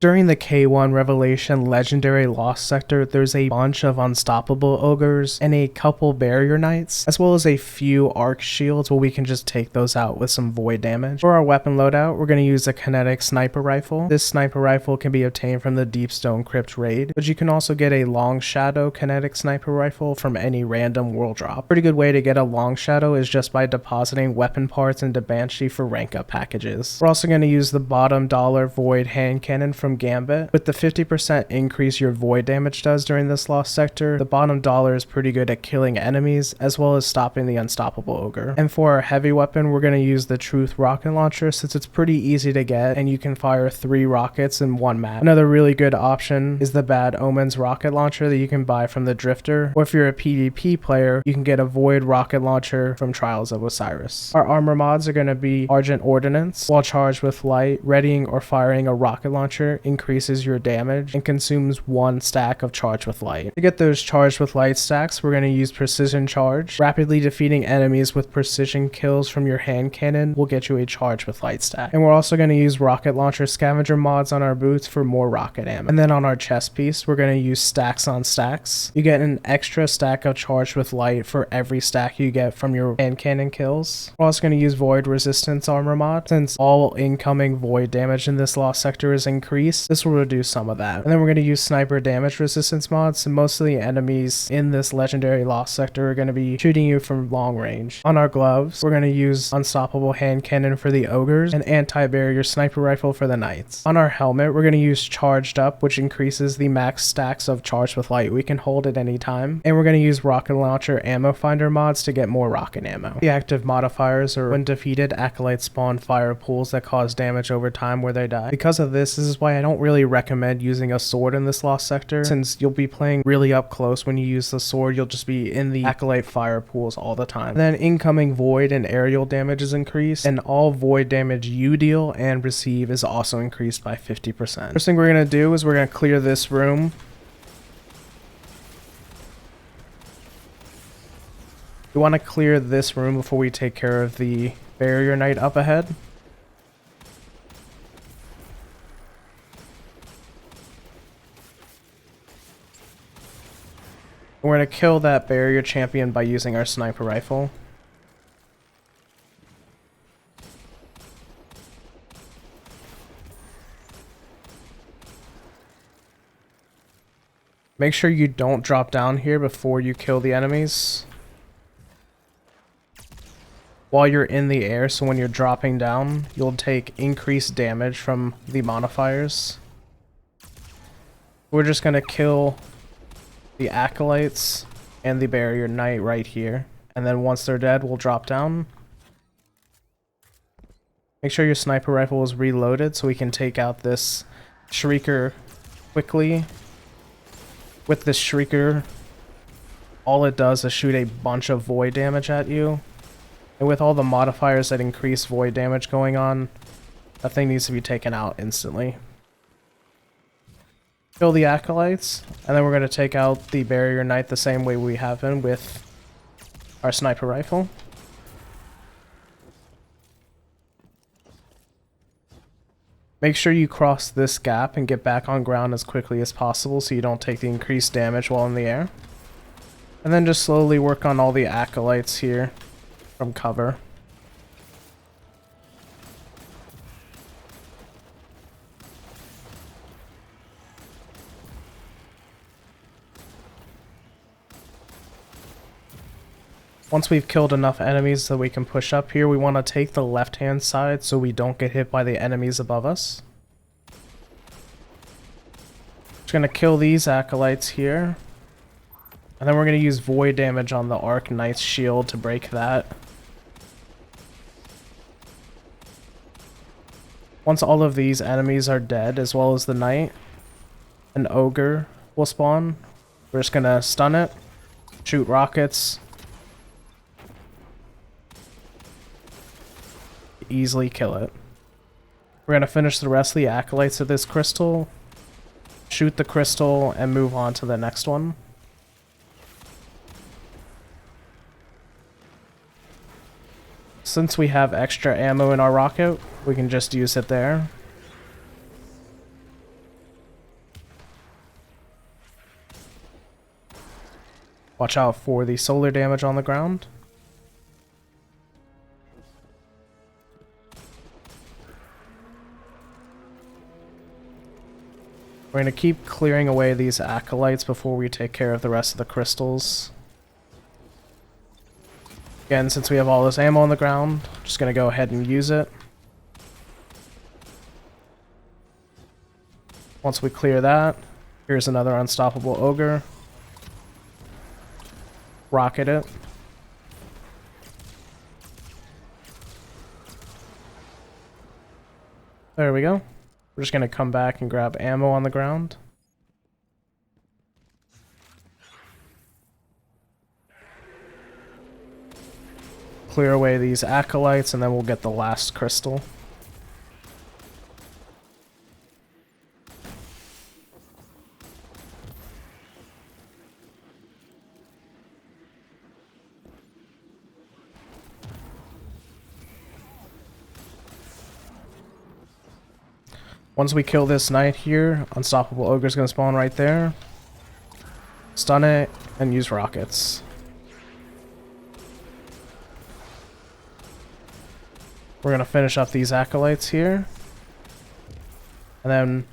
During the K1 Revelation Legendary Lost Sector, there's a bunch of unstoppable ogres and a couple barrier knights, as well as a few arc shields where we can just take those out with some void damage. For our weapon loadout, we're going to use a kinetic sniper rifle. This sniper rifle can be obtained from the Deepstone Crypt raid, but you can also get a long shadow kinetic sniper rifle from any random world drop. Pretty good way to get a long shadow is just by depositing weapon parts into Banshee for rank up packages. We're also going to use the bottom dollar void hand cannon from Gambit. With the 50% increase your void damage does during this lost sector, the bottom dollar is pretty good at killing enemies as well as stopping the unstoppable ogre. And for our heavy weapon, we're going to use the Truth rocket launcher since it's pretty easy to get and you can fire 3 rockets in one map. Another really good option is the Bad Omens rocket launcher that you can buy from the Drifter, or if you're a PvP player, you can get a void rocket launcher from Trials of Osiris. Our armor mods are going to be Argent Ordnance. While charged with light, readying or firing a rocket launcher increases your damage and consumes 1 stack of charge with light. To get those charged with light stacks, we're going to use Precision Charge. Rapidly defeating enemies with precision kills from your hand cannon will get you a charge with light stack. And we're also going to use rocket launcher scavenger mods on our boots for more rocket ammo. And then on our chest piece, we're going to use stacks on stacks. You get an extra stack of charge with light for every stack you get from your hand cannon kills. We're also going to use void resistance armor mod. Since all incoming void damage in this lost sector is increased, this will reduce some of that. And then we're going to use sniper damage resistance mods, and most of the enemies in this legendary lost sector are going to be shooting you from long range. On our gloves, we're going to use unstoppable hand cannon for the ogres and anti-barrier sniper rifle for the knights. On our helmet, we're going to use charged up, which increases the max stacks of charge with light we can hold at any time. And we're going to use rocket launcher ammo finder mods to get more rocket ammo. The active modifiers are when defeated, acolytes spawn fire pools that cause damage over time where they die. Because of this is why I don't really recommend using a sword in this lost sector, since you'll be playing really up close. When you use the sword, you'll just be in the acolyte fire pools all the time. Then incoming void and aerial damage is increased, and all void damage you deal and receive is also increased by 50%. First thing we're going to do is we're going to clear this room. We want to clear this room before we take care of the barrier knight up ahead. We're going to kill that barrier champion by using our sniper rifle. Make sure you don't drop down here before you kill the enemies while you're in the air, so when you're dropping down, you'll take increased damage from the modifiers. We're just going to kill the acolytes and the barrier knight right here, and then once they're dead, we'll drop down. Make sure your sniper rifle is reloaded so we can take out this shrieker quickly. With this shrieker, all it does is shoot a bunch of void damage at you. And with all the modifiers that increase void damage going on, that thing needs to be taken out instantly. Kill the acolytes, and then we're going to take out the barrier knight the same way we have been with our sniper rifle. Make sure you cross this gap and get back on ground as quickly as possible so you don't take the increased damage while in the air. And then just slowly work on all the acolytes here from cover. Once we've killed enough enemies that we can push up here, we want to take the left-hand side so we don't get hit by the enemies above us. Just going to kill these acolytes here. And then we're going to use void damage on the Arc Knight's shield to break that. Once all of these enemies are dead, as well as the knight, an ogre will spawn. We're just going to stun it, shoot rockets, easily kill it. We're going to finish the rest of the acolytes with this crystal, shoot the crystal, and move on to the next one. Since we have extra ammo in our rocket, we can just use it there. Watch out for the solar damage on the ground. We're going to keep clearing away these acolytes before we take care of the rest of the crystals. Again, since we have all this ammo on the ground, just going to go ahead and use it. Once we clear that, here's another unstoppable ogre. Rocket it. There we go. We're just going to come back and grab ammo on the ground. Clear away these acolytes and then we'll get the last crystal. Once we kill this knight here, Unstoppable Ogre's gonna spawn right there. Stun it, and use rockets. We're gonna finish up these acolytes here. And then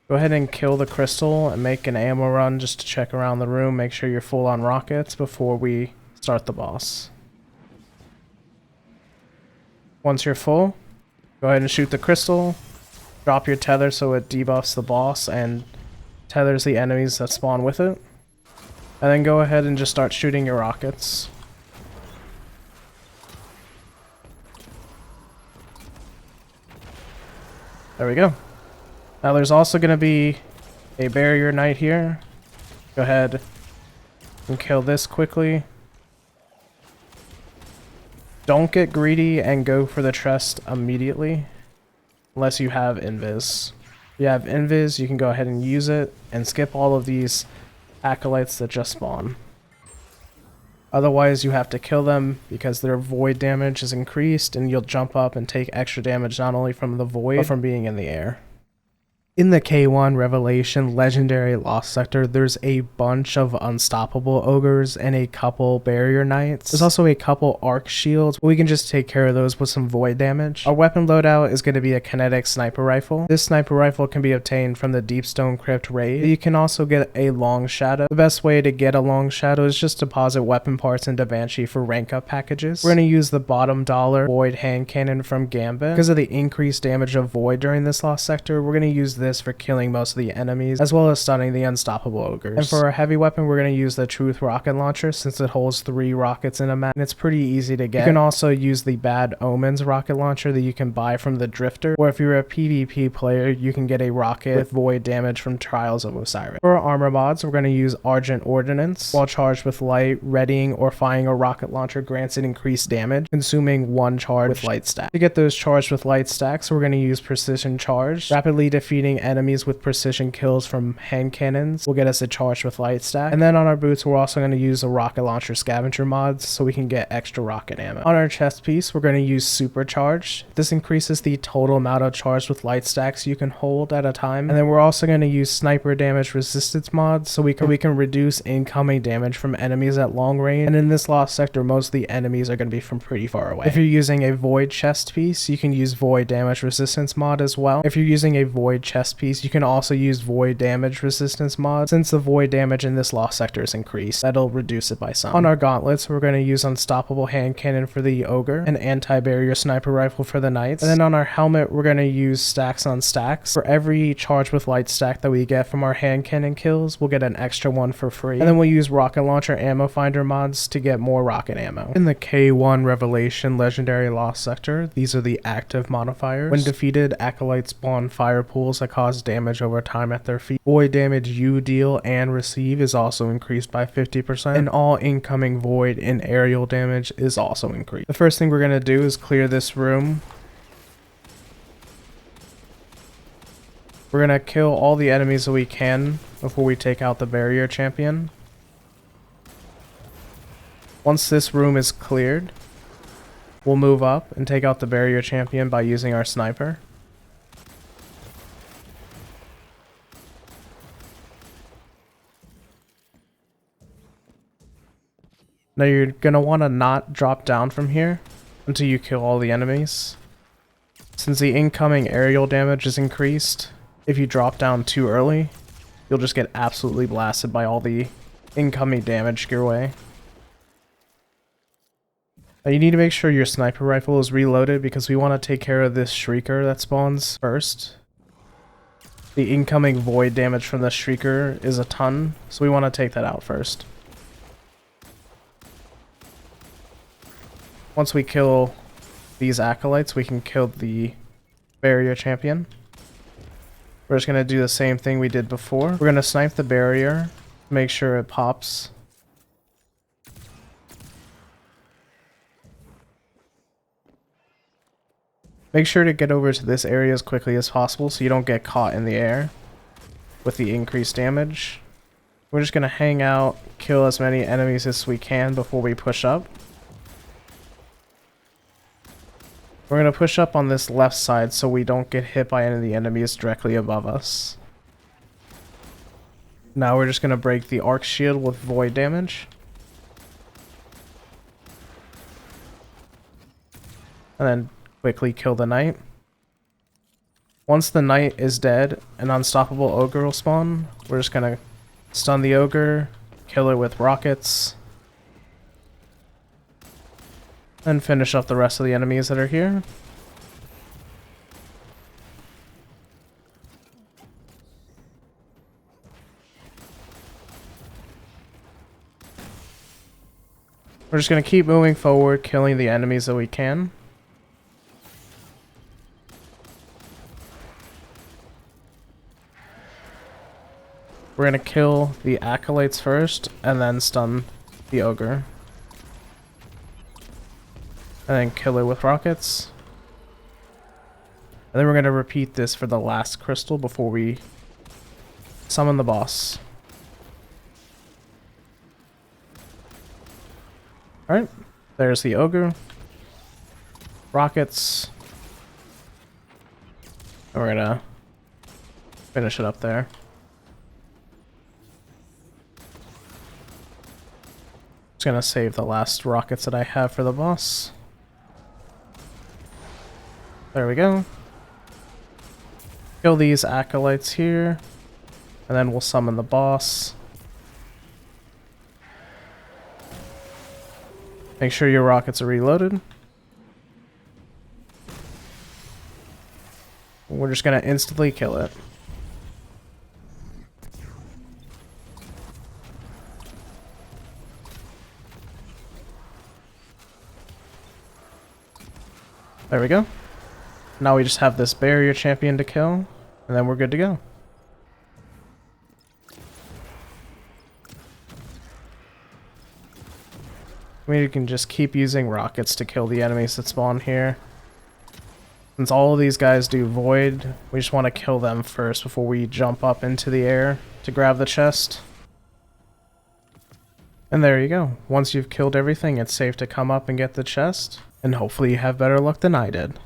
go ahead and kill the crystal and make an ammo run just to check around the room. Make sure you're full on rockets before we start the boss. Once you're full, go ahead and shoot the crystal. Drop your tether so it debuffs the boss and tethers the enemies that spawn with it. And then go ahead and just start shooting your rockets. There we go. Now there's also going to be a barrier knight here. Go ahead and kill this quickly. Don't get greedy and go for the chest immediately. Unless you have invis. If you have invis, you can go ahead and use it and skip all of these acolytes that just spawn. Otherwise, you have to kill them because their void damage is increased and you'll jump up and take extra damage not only from the void, but from being in the air. In the K1 Revelation Legendary Lost Sector, there's a bunch of unstoppable ogres and a couple barrier knights. There's also a couple arc shields. We can just take care of those with some void damage. Our weapon loadout is going to be a kinetic sniper rifle. This sniper rifle can be obtained from the Deepstone Crypt raid. You can also get a long shadow. The best way to get a long shadow is just deposit weapon parts into Banshee for rank up packages. We're going to use the bottom dollar void hand cannon from Gambit. Because of the increased damage of void during this lost sector, we're going to use this for killing most of the enemies, as well as stunning the unstoppable ogres. And for our heavy weapon, we're going to use the Truth rocket launcher since it holds 3 rockets in a mat, and it's pretty easy to get. You can also use the Bad Omens rocket launcher that you can buy from the Drifter, or if you're a PvP player, you can get a rocket with void damage from Trials of Osiris. For our armor mods, we're going to use Argent Ordnance. While charged with light, readying or firing a rocket launcher grants it increased damage, consuming 1 charge with light stack. To get those charged with light stacks, we're going to use Precision Charge. Rapidly defeating enemies with precision kills from hand cannons will get us a charge with light stack. And then on our boots, we're also going to use a rocket launcher scavenger mods so we can get extra rocket ammo. On our chest piece, we're going to use Supercharge. This increases the total amount of charge with light stacks you can hold at a time. And then we're also going to use sniper damage resistance mods so we can reduce incoming damage from enemies at long range. And in this lost sector, most of the enemies are going to be from pretty far away. If you're using a void chest piece, you can use void damage resistance mod as well. If you're using a void chest piece, you can also use void damage resistance mod. Since the void damage in this lost sector is increased, that'll reduce it by some. On our gauntlets, we're going to use unstoppable hand cannon for the ogre, an anti-barrier sniper rifle for the knights, and then on our helmet, we're going to use stacks on stacks. For every charge with light stack that we get from our hand cannon kills, we'll get an extra one for free. And then we'll use rocket launcher ammo finder mods to get more rocket ammo. In the K1 Revelation Legendary Lost Sector, these are the active modifiers. When defeated, acolytes spawn fire pools that cause damage over time at their feet. Void damage you deal and receive is also increased by 50%, and all incoming void and aerial damage is also increased. The first thing we're going to do is clear this room. We're going to kill all the enemies that we can before we take out the barrier champion. Once this room is cleared, we'll move up and take out the barrier champion by using our sniper. Now you're going to want to not drop down from here until you kill all the enemies. Since the incoming aerial damage is increased, if you drop down too early, you'll just get absolutely blasted by all the incoming damage your way. Now you need to make sure your sniper rifle is reloaded because we want to take care of this Shrieker that spawns first. The incoming void damage from the Shrieker is a ton, so we want to take that out first. Once we kill these acolytes, we can kill the barrier champion. We're just going to do the same thing we did before. We're going to snipe the barrier, make sure it pops. Make sure to get over to this area as quickly as possible so you don't get caught in the air with the increased damage. We're just going to hang out, kill as many enemies as we can before we push up. We're going to push up on this left side so we don't get hit by any of the enemies directly above us. Now we're just going to break the arc shield with void damage. And then quickly kill the knight. Once the knight is dead, an unstoppable ogre will spawn. We're just going to stun the ogre, kill it with rockets, and finish off the rest of the enemies that are here. We're just going to keep moving forward, killing the enemies that we can. We're going to kill the acolytes first, and then stun the ogre. And then kill it with rockets. And then we're going to repeat this for the last crystal before we summon the boss. Alright, there's the ogre. Rockets. And we're going to finish it up there. Just going to save the last rockets that I have for the boss. There we go. Kill these acolytes here, and then we'll summon the boss. Make sure your rockets are reloaded. We're just going to instantly kill it. There we go. Now we just have this barrier champion to kill, and then we're good to go. We can just keep using rockets to kill the enemies that spawn here. Since all of these guys do void, we just want to kill them first before we jump up into the air to grab the chest. And there you go. Once you've killed everything, it's safe to come up and get the chest. And hopefully you have better luck than I did.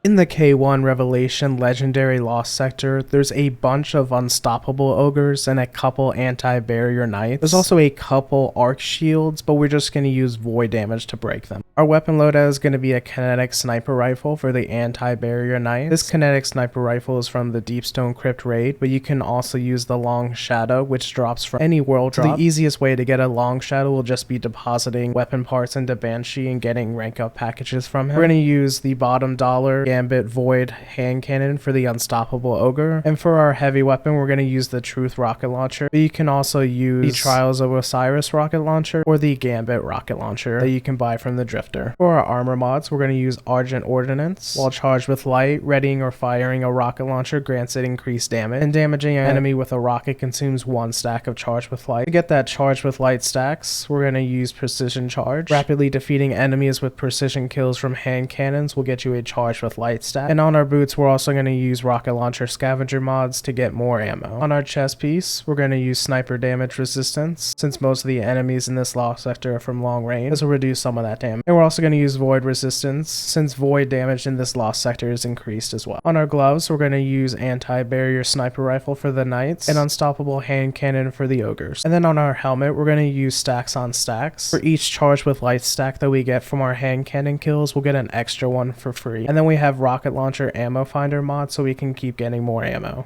In the K1 Revelation Legendary Lost Sector, there's a bunch of unstoppable ogres and a couple anti-barrier knights. There's also a couple arc shields, but we're just going to use void damage to break them. Our weapon loadout is going to be a kinetic sniper rifle for the anti-barrier knight. This kinetic sniper rifle is from the Deepstone Crypt raid, but you can also use the long shadow, which drops from any world drop. The easiest way to get a long shadow will just be depositing weapon parts into Banshee and getting rank up packages from him. We're going to use the bottom dollar Gambit Void hand cannon for the unstoppable ogre, and for our heavy weapon we're going to use the Truth rocket launcher, but you can also use the Trials of Osiris rocket launcher or the Gambit rocket launcher that you can buy from the Drifter. For our armor mods, we're going to use Argent Ordnance. While charged with light, readying or firing a rocket launcher grants it increased damage, and damaging an enemy with a rocket consumes 1 stack of charged with light. To get that charged with light stacks, we're going to use Precision Charge. Rapidly defeating enemies with precision kills from hand cannons will get you a charged with light stack. And on our boots, we're also going to use rocket launcher scavenger mods to get more ammo. On our chest piece, we're going to use sniper damage resistance, since most of the enemies in this lost sector are from long range. This will reduce some of that damage. And we're also going to use void resistance, since void damage in this lost sector is increased as well. On our gloves, we're going to use anti-barrier sniper rifle for the knights and unstoppable hand cannon for the ogres. And then on our helmet, we're going to use stacks on stacks. For each charge with light stack that we get from our hand cannon kills, we'll get an extra one for free. And then we have rocket launcher ammo finder mod, so we can keep getting more ammo.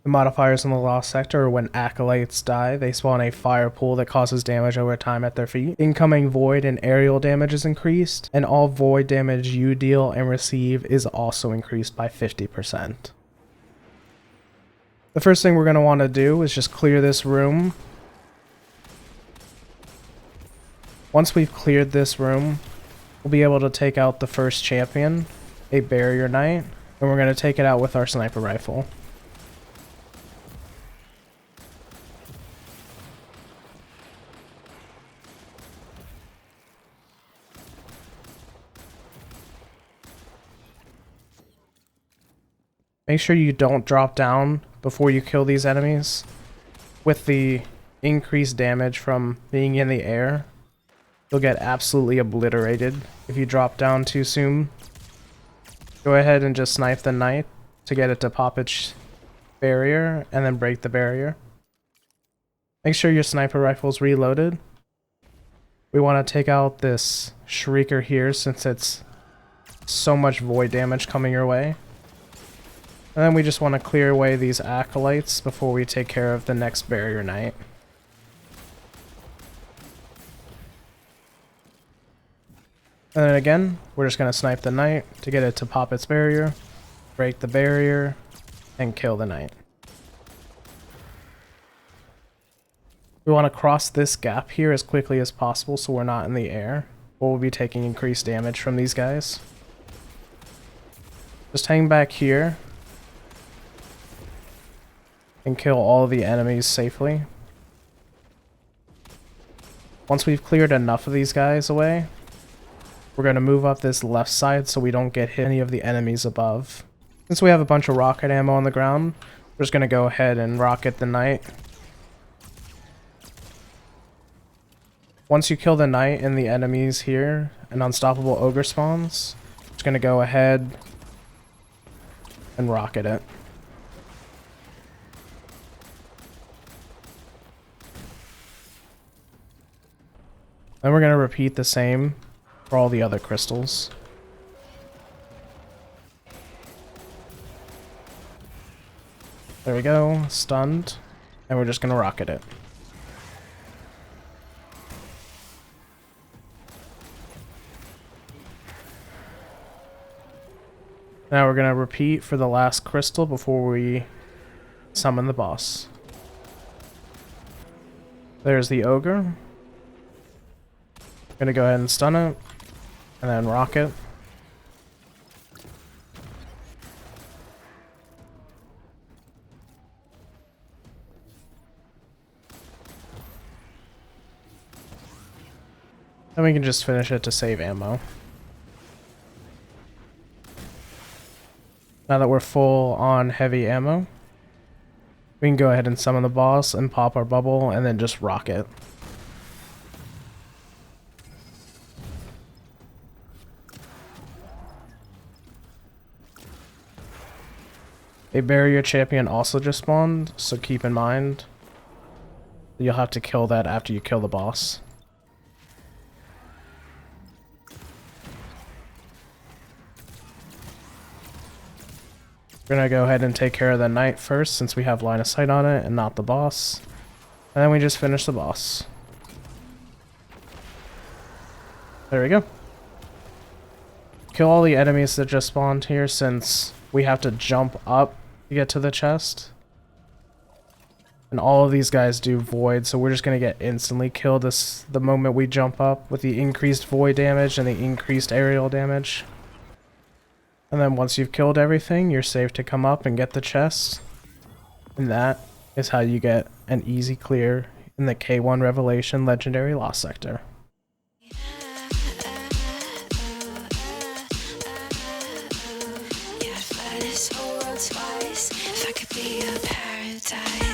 The modifiers in the lost sector are when acolytes die, they spawn a fire pool that causes damage over time at their feet. Incoming void and aerial damage is increased, and all void damage you deal and receive is also increased by 50%. The first thing we're going to want to do is just clear this room. Once we've cleared this room, we'll be able to take out the first champion, a barrier knight, and we're going to take it out with our sniper rifle. Make sure you don't drop down before you kill these enemies. With the increased damage from being in the air, you'll get absolutely obliterated if you drop down too soon. Go ahead and just snipe the knight to get it to pop its barrier and then break the barrier. Make sure your sniper rifle's reloaded. We want to take out this shrieker here since it's so much void damage coming your way. And then we just want to clear away these acolytes before we take care of the next barrier knight. And then again, we're just going to snipe the knight to get it to pop its barrier, break the barrier, and kill the knight. We want to cross this gap here as quickly as possible so we're not in the air, or we'll be taking increased damage from these guys. Just hang back here and kill all of the enemies safely. Once we've cleared enough of these guys away, we're going to move up this left side so we don't get hit any of the enemies above. Since we have a bunch of rocket ammo on the ground, we're just going to go ahead and rocket the knight. Once you kill the knight and the enemies here, an unstoppable ogre spawns. Just going to go ahead and rocket it. Then we're going to repeat the same for all the other crystals. There we go, stunned, and we're just going to rocket it. Now we're going to repeat for the last crystal before we summon the boss. There's the ogre. Gonna go ahead and stun it, and then rock it. Then we can just finish it to save ammo. Now that we're full on heavy ammo, we can go ahead and summon the boss and pop our bubble and then just rock it. A barrier champion also just spawned, so keep in mind you'll have to kill that after you kill the boss. We're gonna go ahead and take care of the knight first since we have line of sight on it and not the boss. And then we just finish the boss. There we go. Kill all the enemies that just spawned here since we have to jump up to get to the chest. And all of these guys do void, so we're just going to get instantly killed the moment we jump up with the increased void damage and the increased aerial damage. And then once you've killed everything, you're safe to come up and get the chest. And that is how you get an easy clear in the K1 Revelation Legendary Lost Sector. twice. If I could be a paradise.